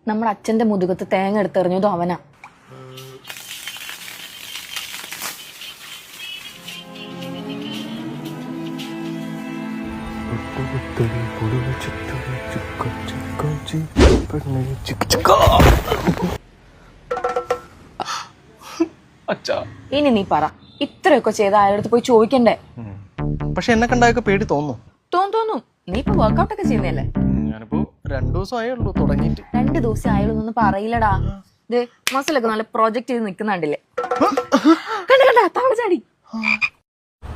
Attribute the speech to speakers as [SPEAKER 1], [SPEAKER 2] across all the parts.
[SPEAKER 1] നമ്മുടെ അച്ഛന്റെ മുതുകത്ത് തേങ്ങ എടുത്തെറിഞ്ഞതും അവനാ. ഇനി നീ പറ, ഇത്രയൊക്കെ ചെയ്ത അയാളടുത്ത് പോയി ചോദിക്കണ്ടേ?
[SPEAKER 2] പക്ഷെ എന്നെ കണ്ടായൊക്കെ പേടി തോന്നും.
[SPEAKER 1] തോന്നും. നീ ഇപ്പൊ വർക്ക്ഔട്ട് ഒക്കെ ചെയ്യുന്നല്ലേ?
[SPEAKER 2] ഞാനിപ്പോ 2 ദിവസം ആയുള്ളൂ തുടങ്ങിയിട്ട്.
[SPEAKER 1] 2 ദിവസം ആയാലൊന്നും പറയില്ലടാ. ഇത് മസിലൊക്കെ നല്ല പ്രൊജക്ട് ചെയ്ത് നിക്കുന്നുണ്ടില്ലേ? കണ്ട തവള ചാടി.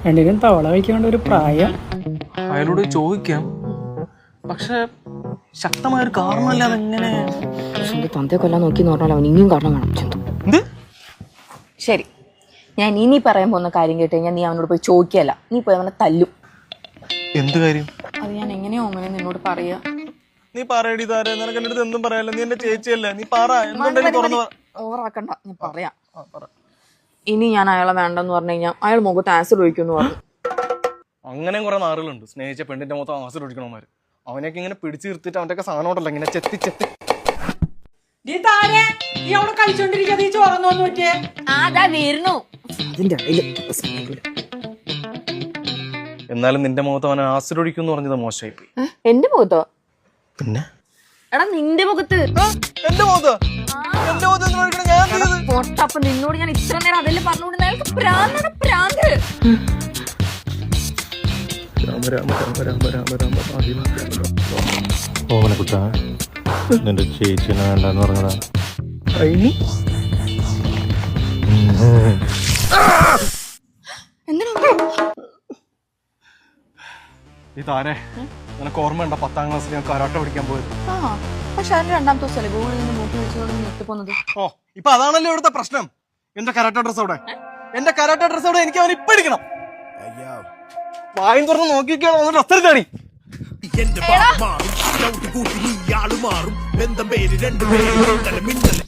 [SPEAKER 3] രണ്ടിനും തവള കഴിക്കേണ്ട ഒരു പ്രായം.
[SPEAKER 2] അയാളോട് ചോദിക്കാം, പക്ഷെ ശക്തമായൊരു കാരണമല്ലാതെ എങ്ങനെ?
[SPEAKER 1] തന്തയെ കൊല്ലാൻ നോക്കിന്ന് പറഞ്ഞാൽ അവൻ ഇനിയും കാരണം കാണും.
[SPEAKER 2] എന്ത്?
[SPEAKER 1] ശരി, ഞാൻ ഇനി പറയാൻ പോകുന്ന കാര്യം കേട്ട് കഴിഞ്ഞാൽ നീ അവനോട് പോയി ചോദിക്കല്ല, നീ പോയി അവനെ തല്ലും.
[SPEAKER 2] എന്ത് കാര്യം?
[SPEAKER 1] അത് ഞാൻ എങ്ങനെയോ അങ്ങനെ നിന്നോട് പറയാ.
[SPEAKER 2] നീ പറയടി താരെ, നിനക്ക് എന്റെ അടുത്ത് എന്തും പറയാലോ, നീ എന്റെ ചേച്ചിയല്ലേ, നീ പറ.
[SPEAKER 1] ഓവറാക്കണ്ട, ഞാൻ പറയാം. ഇനി ഞാൻ അയാളെ വേണ്ടെന്ന് പറഞ്ഞു കഴിഞ്ഞാൽ അയാൾ മുഖത്ത് ആസിഡ് ഒഴിക്കുമെന്ന് പറഞ്ഞു.
[SPEAKER 2] അങ്ങനെ കുറെ നാറുകളുണ്ട് സ്നേഹിച്ച പെണ്ണിന്റെ മൊത്തം ആസിഡ് ഒഴിക്കണമാര്. അവനെയൊക്കെ ഇങ്ങനെ പിടിച്ചു നിർത്തിട്ട് അവന്റെ ഒക്കെ സാധനം ഉണ്ടല്ലോ ഇങ്ങനെ ചെത്തി. എന്നാലും നിന്റെ മുഖത്ത് അവൻ ആസിഡ് ഒഴിക്കും പറഞ്ഞത് മോശമായി പോയി.
[SPEAKER 1] എന്റെ മുഖത്തോ?
[SPEAKER 2] പിന്നെ
[SPEAKER 1] എടാ നിന്റെ മുഖത്ത്.
[SPEAKER 2] എന്റെ മുഖത്ത്
[SPEAKER 1] പൊട്ടപ്പൊ നിന്നോട് ഞാൻ ഇത്ര നേരം അതെല്ലാം പറഞ്ഞുകൊണ്ട് അയാൾക്ക് പ്രാന്താണ്, പ്രാന്ത്.
[SPEAKER 4] ഓമന കുട്ട, നിന്റെ ചേച്ചിനെ വേണ്ടെന്ന് പറഞ്ഞടാ.
[SPEAKER 2] ഈ താരെ, നിനക്ക് ഓർമ്മയുണ്ടോ 10ാം ക്ലാസ്സിൽ ഞാൻ കരാട്ട പഠിക്കാൻ പോയത്?
[SPEAKER 1] പക്ഷെ അതിന്റെ 2ാമത്തെ ദിവസമല്ലേ ഗൂഗിളിൽ നിന്ന് മൂക്കി വെച്ചതോടെ നിർത്തിപ്പോന്നത്.
[SPEAKER 2] ഓ, ഇപ്പൊ അതാണല്ലോ ഇവിടുത്തെ പ്രശ്നം. എന്റെ കരാട്ട ഡ്രസ് അവിടെ, എനിക്ക് അവൻ ഇപ്പൊ എടുക്കണം. വായും തുറന്ന് നോക്കിക്കാണോ ഡ്രസ് എടുത്താടി.
[SPEAKER 5] എന്റെ മാറും, കൂട്ടി നീ ആള് മാറും, ബന്ധം പേര് 2 പേര്.